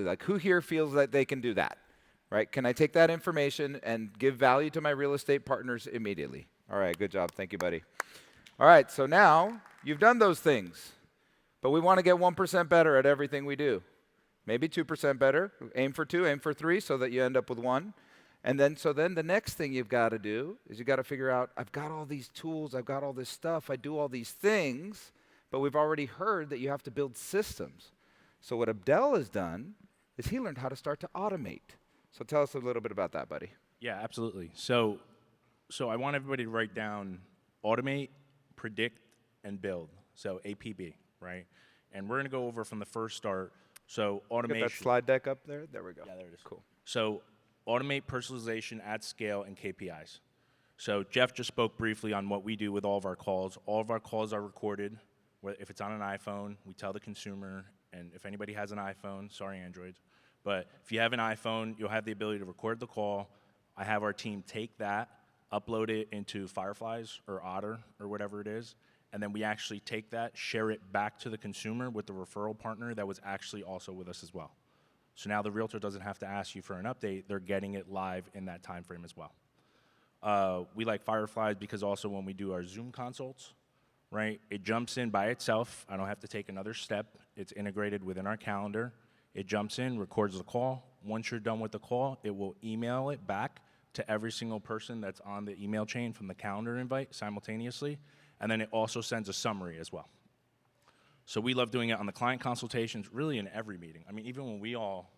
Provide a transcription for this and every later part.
Like, who here feels that they can do that, right? Can I take that information and give value to my real estate partners immediately? All right, good job. Thank you, buddy. All right, so now you've done those things, but we want to get 1% better at everything we do. Maybe 2% better. Aim for 2, aim for 3, so that you end up with 1. And then, so then the next thing you've got to do is you've got to figure out, I've got all these tools, I've got all this stuff, I do all these things, but we've already heard that you have to build systems. So what Abdel has done is he learned how to start to automate. So tell us a little bit about that, buddy. Yeah, absolutely. So I want everybody to write down automate, predict, and build. So APB, right? And we're going to go over from the first start. So automation. Get that slide deck up there? There we go. Yeah, there it is. Cool. So automate personalization at scale and KPIs. So Jeff just spoke briefly on what we do with all of our calls. All of our calls are recorded. If it's on an iPhone, we tell the consumer, and if anybody has an iPhone, sorry Androids, but if you have an iPhone, you'll have the ability to record the call. I have our team take that, upload it into Fireflies or Otter or whatever it is, and then we actually take that, share it back to the consumer with the referral partner that was actually also with us as well. So now the realtor doesn't have to ask you for an update. They're getting it live in that time frame as well. We like Fireflies because also when we do our Zoom consults, right, it jumps in by itself. I don't have to take another step. It's integrated within our calendar. It jumps in, records the call. Once you're done with the call, it will email it back to every single person that's on the email chain from the calendar invite simultaneously. And then it also sends a summary as well. So we love doing it on the client consultations, really in every meeting. I mean, even when we all,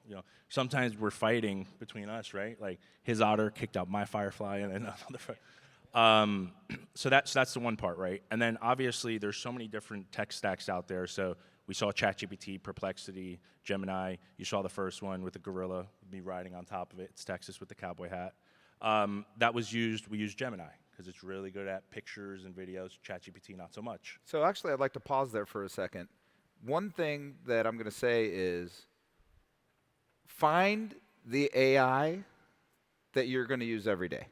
sometimes we're fighting between us, right? Like his Otter kicked out my Firefly and another. So that's the one part, right? And then obviously there's so many different tech stacks out there. So we saw ChatGPT, Perplexity, Gemini. You saw the first one with the gorilla, me riding on top of it. It's Texas with the cowboy hat. We used Gemini because it's really good at pictures and videos. ChatGPT, not so much. So actually, I'd like to pause there for a second. One thing that I'm going to say is find the AI that you're going to use every day,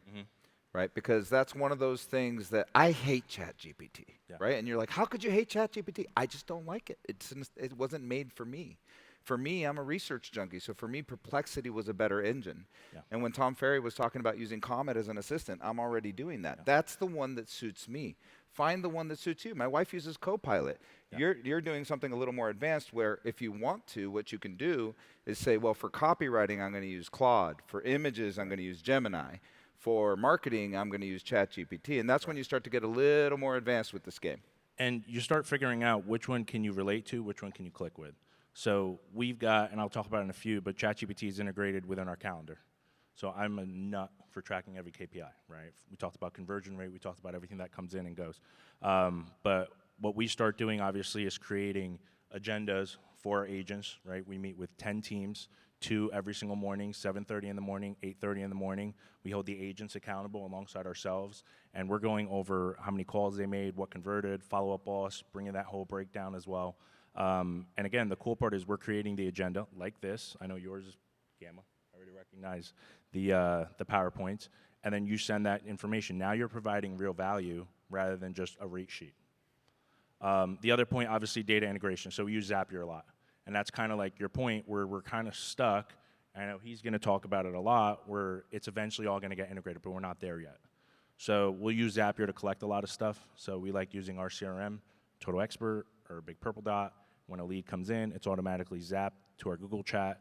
right? Because that's one of those things that I hate ChatGPT, right? And you're like, how could you hate ChatGPT? I just don't like it. It wasn't made for me. For me, I'm a research junkie, so for me, Perplexity was a better engine. Yeah. And when Tom Ferry was talking about using Comet as an assistant, I'm already doing that. Yeah. That's the one that suits me. Find the one that suits you. My wife uses Copilot. Yeah. You're doing something a little more advanced where if you want to, what you can do is say, well, for copywriting, I'm going to use Claude. For images, I'm going to use Gemini. For marketing, I'm going to use ChatGPT. And that's when you start to get a little more advanced with this game. And you start figuring out which one can you relate to, which one can you click with. So we've got, and I'll talk about it in a few, but ChatGPT is integrated within our calendar. So I'm a nut for tracking every KPI, right? We talked about conversion rate. We talked about everything that comes in and goes. But what we start doing, obviously, is creating agendas for our agents, right? We meet with 10 teams, 2 every single morning, 7:30 in the morning, 8:30 in the morning. We hold the agents accountable alongside ourselves, and we're going over how many calls they made, what converted, follow-up boss, bringing that whole breakdown as well. And again, the cool part is we're creating the agenda like this. I know yours is Gamma. I already recognize the PowerPoints. And then you send that information. Now you're providing real value rather than just a rate sheet. The other point, obviously, data integration. So we use Zapier a lot. And that's kind of like your point where we're kind of stuck. I know he's going to talk about it a lot, where it's eventually all going to get integrated, but we're not there yet. So we'll use Zapier to collect a lot of stuff. So we like using our CRM, Total Expert, or Big Purple Dot. When a lead comes in, it's automatically zapped to our Google chat.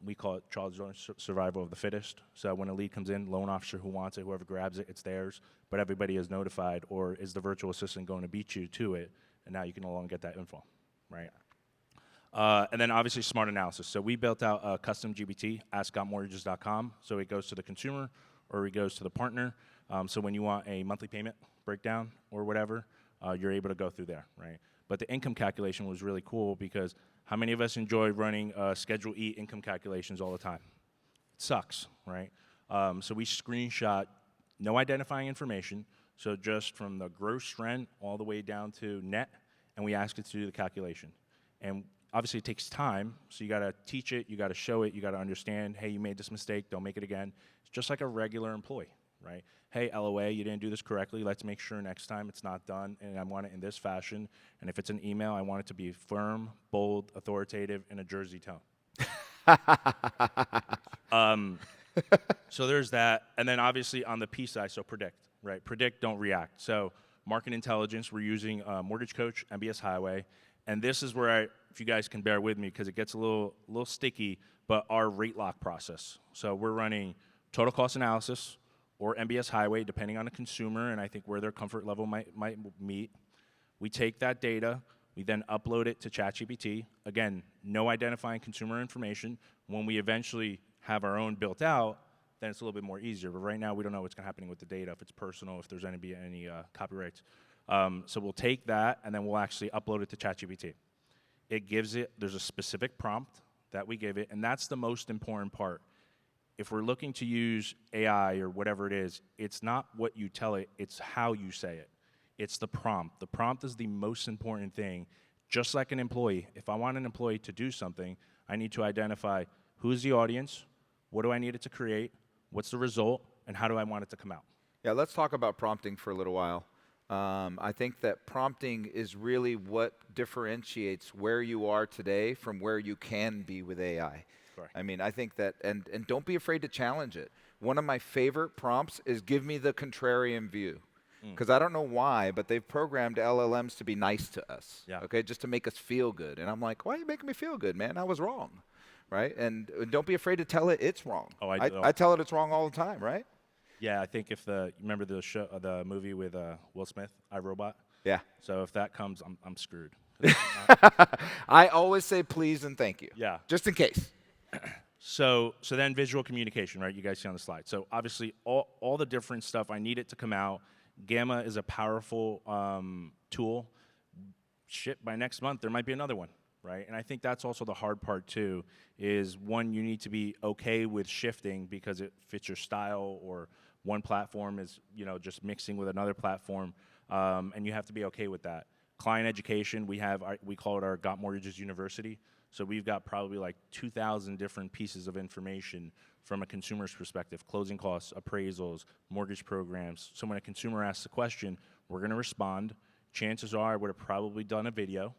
We call it Charles Jones survival of the fittest. So when a lead comes in, loan officer who wants it, whoever grabs it, it's theirs. But everybody is notified, or is the virtual assistant going to beat you to it? And now you can no longer get that info, right? And then obviously smart analysis. So we built out a custom GPT, ask.mortgages.com. So it goes to the consumer or it goes to the partner. So when you want a monthly payment breakdown or whatever, you're able to go through there, right? But the income calculation was really cool because how many of us enjoy running Schedule E income calculations all the time? It sucks, right? So we screenshot no identifying information, so just from the gross rent all the way down to net, and we ask it to do the calculation. And obviously it takes time, so you gotta teach it, you gotta show it, you gotta understand, hey, you made this mistake, don't make it again. It's just like a regular employee, right? Hey, LOA, you didn't do this correctly. Let's make sure next time it's not done, and I want it in this fashion. And if it's an email, I want it to be firm, bold, authoritative, in a Jersey tone. So there's that. And then obviously on the P side, so predict, right? Predict, don't react. So market intelligence, we're using Mortgage Coach, MBS Highway. And this is where if you guys can bear with me because it gets a little sticky, but our rate lock process. So we're running total cost analysis or MBS Highway, depending on the consumer and I think where their comfort level might meet. We take that data, we then upload it to ChatGPT. Again, no identifying consumer information. When we eventually have our own built out, then it's a little bit more easier. But right now, we don't know what's going to happen with the data, if it's personal, if there's any copyrights. So we'll take that, and then we'll actually upload it to ChatGPT. It gives it, there's a specific prompt that we give it, and that's the most important part. If we're looking to use AI or whatever it is, it's not what you tell it, it's how you say it. It's the prompt. The prompt is the most important thing. Just like an employee, if I want an employee to do something, I need to identify who's the audience, what do I need it to create, what's the result, and how do I want it to come out? Yeah, let's talk about prompting for a little while. I think that prompting is really what differentiates where you are today from where you can be with AI. Correct. I mean, I think that, and don't be afraid to challenge it. One of my favorite prompts is give me the contrarian view. Because I don't know why, but they've programmed LLMs to be nice to us, okay, just to make us feel good. And I'm like, why are you making me feel good, man? I was wrong, right? And don't be afraid to tell it it's wrong. Oh, I tell it it's wrong all the time, right? Yeah, I think if you remember the show, the movie with Will Smith, iRobot? Yeah. So if that comes, I'm screwed. I always say please and thank you. Yeah. Just in case. So then visual communication, right? You guys see on the slide. So obviously all the different stuff, I need it to come out. Gamma is a powerful tool. Shit, by next month, there might be another one, right? And I think that's also the hard part, too, is one, you need to be okay with shifting because it fits your style or one platform is, just mixing with another platform, and you have to be okay with that. Client education, we call it our Got Mortgages University. So we've got probably like 2,000 different pieces of information from a consumer's perspective, closing costs, appraisals, mortgage programs. So when a consumer asks a question, we're going to respond. Chances are I would have probably done a video.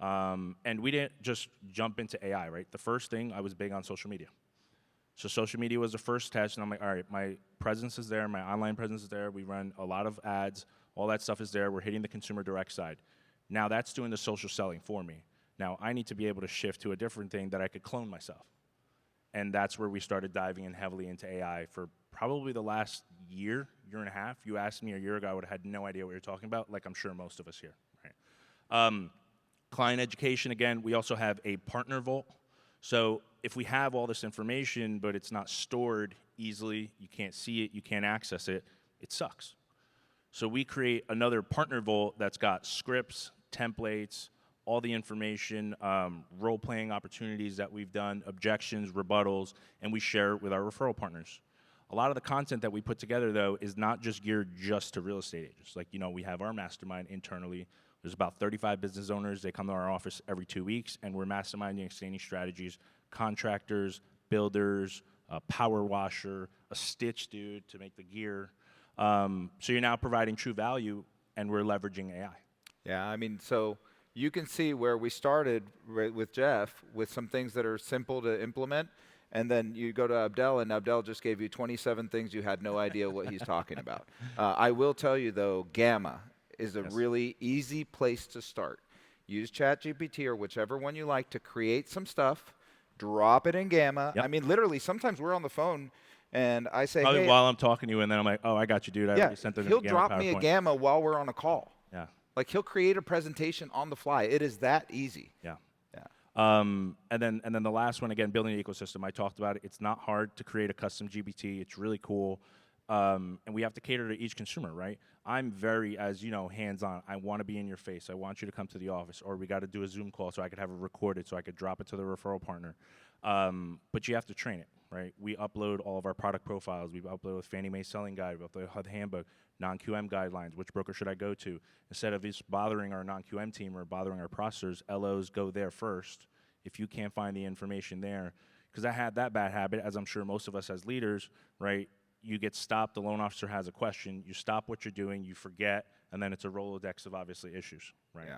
And we didn't just jump into AI, right? The first thing, I was big on social media. So social media was the first test, and I'm like, all right, my presence is there, my online presence is there, we run a lot of ads, all that stuff is there, we're hitting the consumer direct side. Now that's doing the social selling for me. Now I need to be able to shift to a different thing that I could clone myself. And that's where we started diving in heavily into AI for probably the last year and a half. You asked me a year ago, I would have had no idea what you're talking about, like I'm sure most of us here. Right? Client education, again, we also have a partner vault. So if we have all this information, but it's not stored easily, you can't see it, you can't access it, it sucks. So we create another partner vault that's got scripts, templates, all the information, role-playing opportunities that we've done, objections, rebuttals, and we share it with our referral partners. A lot of the content that we put together, though, is not just geared just to real estate agents. Like, we have our mastermind internally. There's about 35 business owners. They come to our office every 2 weeks, and we're masterminding, exchanging strategies, contractors, builders, a power washer, a stitch dude to make the gear. So you're now providing true value, and we're leveraging AI. Yeah, I mean, so you can see where we started with Jeff with some things that are simple to implement, and then you go to Abdel, and Abdel just gave you 27 things you had no idea what he's talking about. I will tell you, though, Gamma is a really easy place to start. Use ChatGPT or whichever one you like to create some stuff, drop it in Gamma. Yep. I mean, literally, sometimes we're on the phone, and I say, Probably hey, while I'm talking to you, and then I'm like, oh, I got you, dude. I already sent them he'll Gamma drop PowerPoint. me a Gamma while we're on a call. Yeah. Like, he'll create a presentation on the fly. It is that easy. Yeah. And then the last one, again, building the ecosystem. I talked about it. It's not hard to create a custom GPT. It's really cool. And we have to cater to each consumer, right? I'm very, as you know, hands-on. I want to be in your face. I want you to come to the office, or we got to do a Zoom call so I could have it recorded so I could drop it to the referral partner. But you have to train it, right? We upload all of our product profiles. We upload a Fannie Mae selling guide. We upload the handbook, non-QM guidelines. Which broker should I go to? Instead of just bothering our non-QM team or bothering our processors, LOs go there first. If you can't find the information there, because I had that bad habit, as I'm sure most of us as leaders, right? You get stopped, the loan officer has a question, you stop what you're doing, you forget, and then it's a Rolodex of obviously issues, right?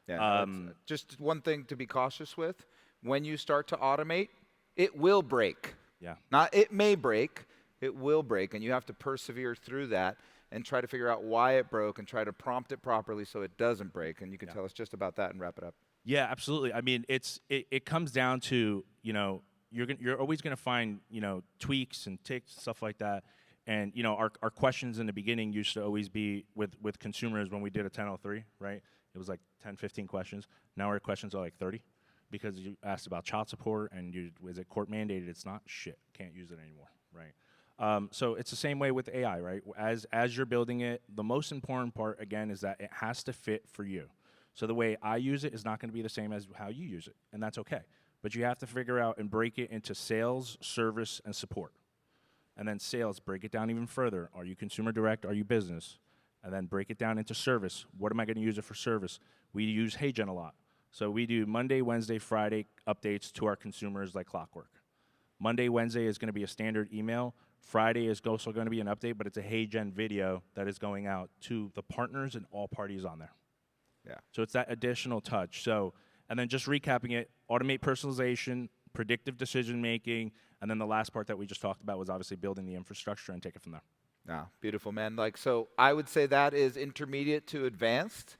Yeah. Just one thing to be cautious with, when you start to automate, it will break. Yeah. Not it may break, it will break, and you have to persevere through that and try to figure out why it broke and try to prompt it properly so it doesn't break. And you can tell us just about that and wrap it up. Yeah, absolutely. I mean, it comes down to, you're always going to find, tweaks and ticks, stuff like that. And, our questions in the beginning used to always be with consumers when we did a 1003, right? It was like 10, 15 questions. Now our questions are like 30 because you asked about child support and is it court mandated? It's not. Shit, can't use it anymore, right? So it's the same way with AI, right? As you're building it, the most important part, again, is that it has to fit for you. So the way I use it is not going to be the same as how you use it, and that's okay. But you have to figure out and break it into sales, service, and support. And then sales, break it down even further. Are you consumer direct? Are you business? And then break it down into service. What am I going to use it for service? We use HeyGen a lot. So we do Monday, Wednesday, Friday updates to our consumers like clockwork. Monday, Wednesday is going to be a standard email. Friday is also going to be an update, but it's a HeyGen video that is going out to the partners and all parties on there. Yeah. So it's that additional touch. So, and then just recapping it, automate personalization, predictive decision making, and then the last part that we just talked about was obviously building the infrastructure and take it from there. No, beautiful, man. So I would say that is intermediate to advanced,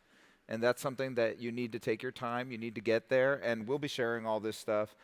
and that's something that you need to take your time. You need to get there, and we'll be sharing all this stuff